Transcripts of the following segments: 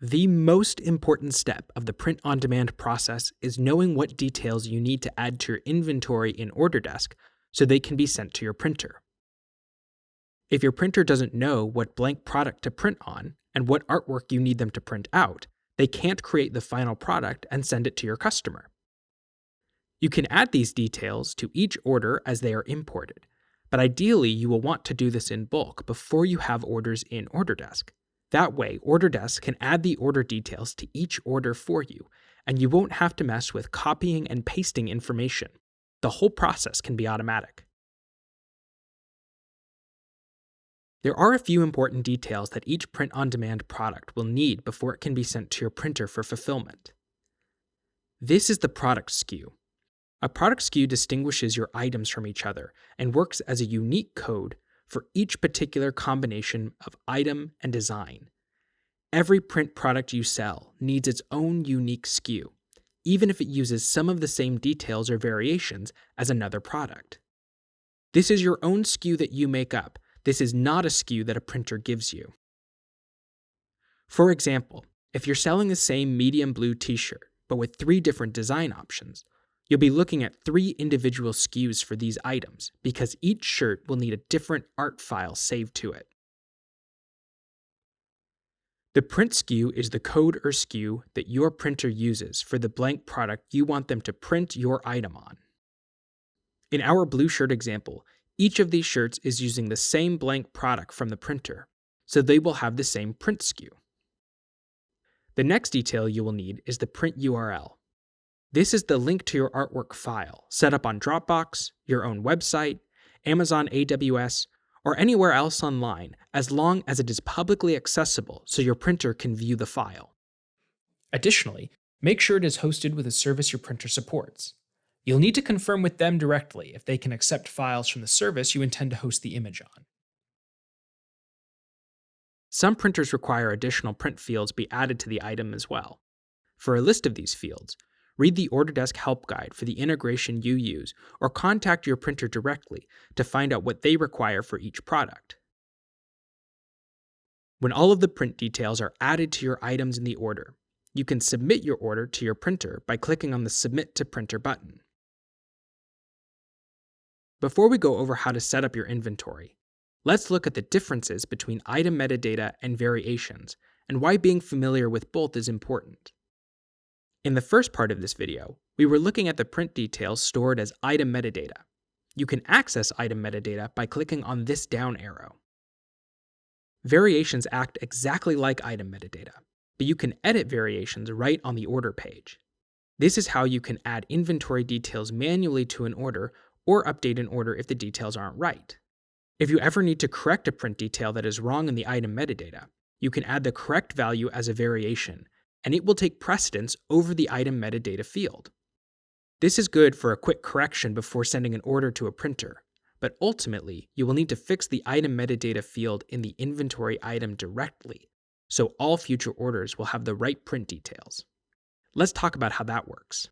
The most important step of the print-on-demand process is knowing what details you need to add to your inventory in OrderDesk so they can be sent to your printer. If your printer doesn't know what blank product to print on and what artwork you need them to print out, they can't create the final product and send it to your customer. You can add these details to each order as they are imported, but ideally you will want to do this in bulk before you have orders in OrderDesk. That way, OrderDesk can add the order details to each order for you, and you won't have to mess with copying and pasting information. The whole process can be automatic. There are a few important details that each print-on-demand product will need before it can be sent to your printer for fulfillment. This is the product SKU. A product SKU distinguishes your items from each other and works as a unique code for each particular combination of item and design. Every print product you sell needs its own unique SKU, even if it uses some of the same details or variations as another product. This is your own SKU that you make up. This is not a SKU that a printer gives you. For example, if you're selling the same medium blue t-shirt, but with 3 different design options, you'll be looking at 3 individual SKUs for these items because each shirt will need a different art file saved to it. The print SKU is the code or SKU that your printer uses for the blank product you want them to print your item on. In our blue shirt example, each of these shirts is using the same blank product from the printer, so they will have the same print SKU. The next detail you will need is the print URL. This is the link to your artwork file, set up on Dropbox, your own website, Amazon AWS, or anywhere else online, as long as it is publicly accessible so your printer can view the file. Additionally, make sure it is hosted with a service your printer supports. You'll need to confirm with them directly if they can accept files from the service you intend to host the image on. Some printers require additional print fields be added to the item as well. For a list of these fields, read the OrderDesk help guide for the integration you use, or contact your printer directly to find out what they require for each product. When all of the print details are added to your items in the order, you can submit your order to your printer by clicking on the Submit to Printer button. Before we go over how to set up your inventory, let's look at the differences between item metadata and variations, and why being familiar with both is important. In the first part of this video, we were looking at the print details stored as item metadata. You can access item metadata by clicking on this down arrow. Variations act exactly like item metadata, but you can edit variations right on the order page. This is how you can add inventory details manually to an order or update an order if the details aren't right. If you ever need to correct a print detail that is wrong in the item metadata, you can add the correct value as a variation, and it will take precedence over the item metadata field. This is good for a quick correction before sending an order to a printer, but ultimately, you will need to fix the item metadata field in the inventory item directly, so all future orders will have the right print details. Let's talk about how that works.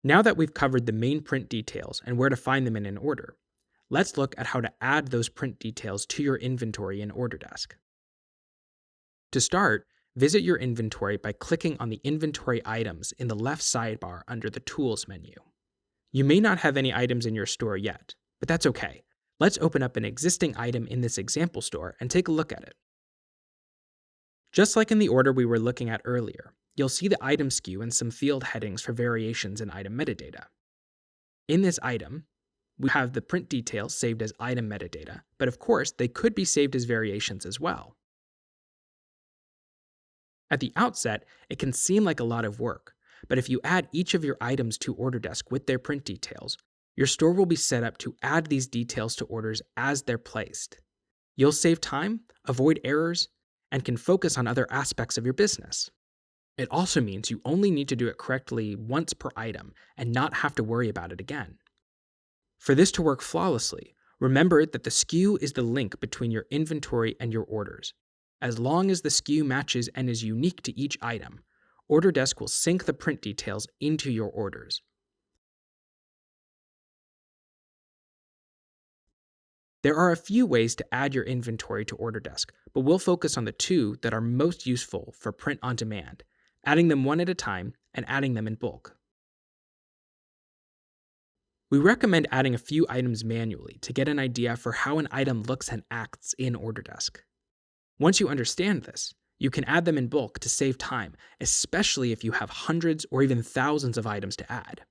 Now that we've covered the main print details and where to find them in an order, let's look at how to add those print details to your inventory in OrderDesk. To start, visit your inventory by clicking on the Inventory items in the left sidebar under the Tools menu. You may not have any items in your store yet, but that's okay. Let's open up an existing item in this example store and take a look at it. Just like in the order we were looking at earlier, you'll see the item SKU and some field headings for variations in item metadata. In this item, we have the print details saved as item metadata, but of course, they could be saved as variations as well. At the outset, it can seem like a lot of work, but if you add each of your items to OrderDesk with their print details, your store will be set up to add these details to orders as they're placed. You'll save time, avoid errors, and can focus on other aspects of your business. It also means you only need to do it correctly once per item and not have to worry about it again. For this to work flawlessly, remember that the SKU is the link between your inventory and your orders. As long as the SKU matches and is unique to each item, OrderDesk will sync the print details into your orders. There are a few ways to add your inventory to OrderDesk, but we'll focus on the two that are most useful for print on demand, adding them one at a time and adding them in bulk. We recommend adding a few items manually to get an idea for how an item looks and acts in OrderDesk. Once you understand this, you can add them in bulk to save time, especially if you have hundreds or even thousands of items to add.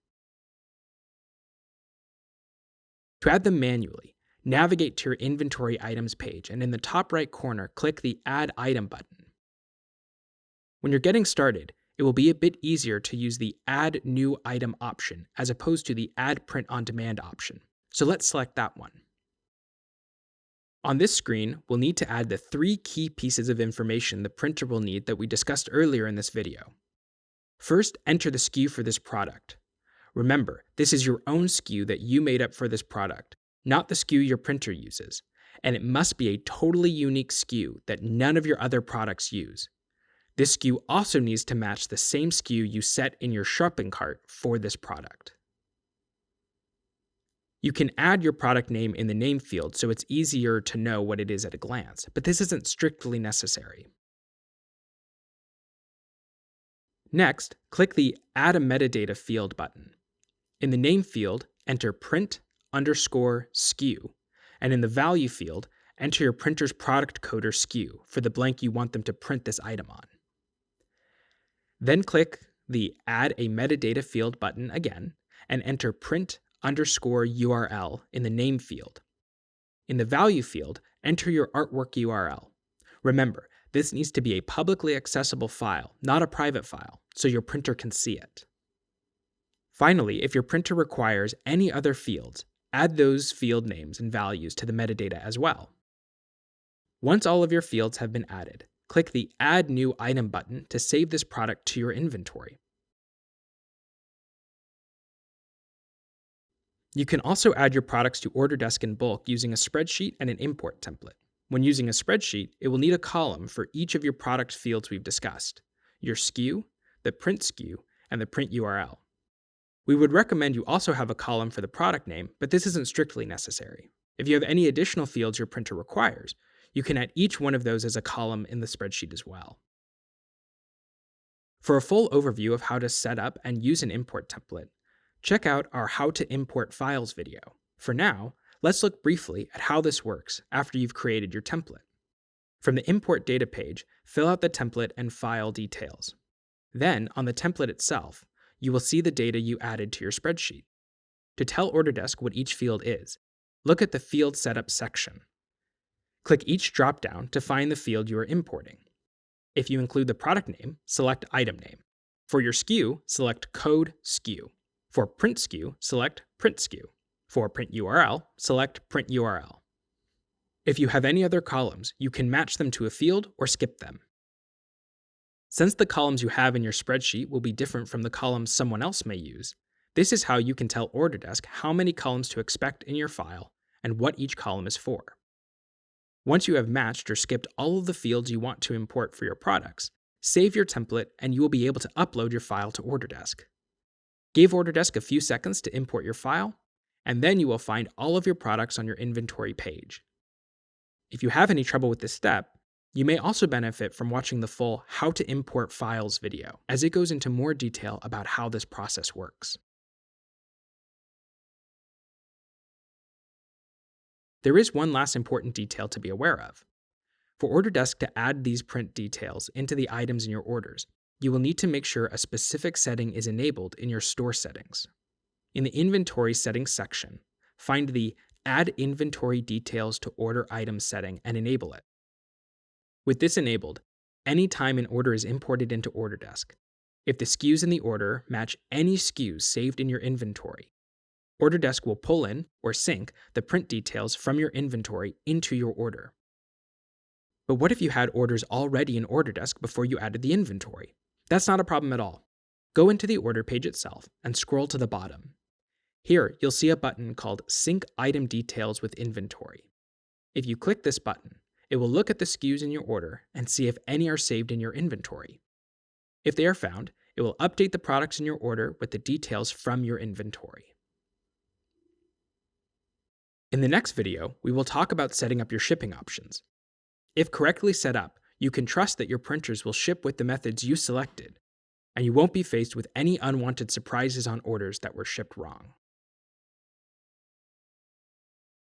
To add them manually, navigate to your Inventory Items page and in the top right corner, click the Add Item button. When you're getting started, it will be a bit easier to use the Add New Item option as opposed to the Add Print on Demand option, so let's select that one. On this screen, we'll need to add the 3 key pieces of information the printer will need that we discussed earlier in this video. First, enter the SKU for this product. Remember, this is your own SKU that you made up for this product, not the SKU your printer uses, and it must be a totally unique SKU that none of your other products use. This SKU also needs to match the same SKU you set in your shopping cart for this product. You can add your product name in the name field so it's easier to know what it is at a glance, but this isn't strictly necessary. Next, click the Add a Metadata field button. In the name field, enter print_SKU, and in the value field, enter your printer's product code or SKU for the blank you want them to print this item on. Then click the Add a Metadata field button again, and enter print_URL in the name field. In the value field, enter your artwork URL. Remember, this needs to be a publicly accessible file, not a private file, so your printer can see it. Finally, if your printer requires any other fields, add those field names and values to the metadata as well. Once all of your fields have been added, click the Add New Item button to save this product to your inventory. You can also add your products to OrderDesk in bulk using a spreadsheet and an import template. When using a spreadsheet, it will need a column for each of your product fields we've discussed: your SKU, the print SKU, and the print URL. We would recommend you also have a column for the product name, but this isn't strictly necessary. If you have any additional fields your printer requires, you can add each one of those as a column in the spreadsheet as well. For a full overview of how to set up and use an import template, check out our How to Import Files video. For now, let's look briefly at how this works after you've created your template. From the Import Data page, fill out the template and file details. Then, on the template itself, you will see the data you added to your spreadsheet. To tell OrderDesk what each field is, look at the Field Setup section. Click each dropdown to find the field you are importing. If you include the product name, select Item Name. For your SKU, select Code SKU. For Print SKU, select Print SKU. For Print URL, select Print URL. If you have any other columns, you can match them to a field or skip them. Since the columns you have in your spreadsheet will be different from the columns someone else may use, this is how you can tell OrderDesk how many columns to expect in your file and what each column is for. Once you have matched or skipped all of the fields you want to import for your products, save your template and you will be able to upload your file to OrderDesk. Give OrderDesk a few seconds to import your file, and then you will find all of your products on your inventory page. If you have any trouble with this step, you may also benefit from watching the full How to Import Files video, as it goes into more detail about how this process works. There is one last important detail to be aware of. For OrderDesk to add these print details into the items in your orders, you will need to make sure a specific setting is enabled in your store settings. In the Inventory Settings section, find the Add Inventory Details to Order Item setting and enable it. With this enabled, any time an order is imported into OrderDesk, if the SKUs in the order match any SKUs saved in your inventory, OrderDesk will pull in or sync the print details from your inventory into your order. But what if you had orders already in OrderDesk before you added the inventory? That's not a problem at all. Go into the order page itself and scroll to the bottom. Here, you'll see a button called Sync Item Details with Inventory. If you click this button, it will look at the SKUs in your order and see if any are saved in your inventory. If they are found, it will update the products in your order with the details from your inventory. In the next video, we will talk about setting up your shipping options. If correctly set up, you can trust that your printers will ship with the methods you selected, and you won't be faced with any unwanted surprises on orders that were shipped wrong.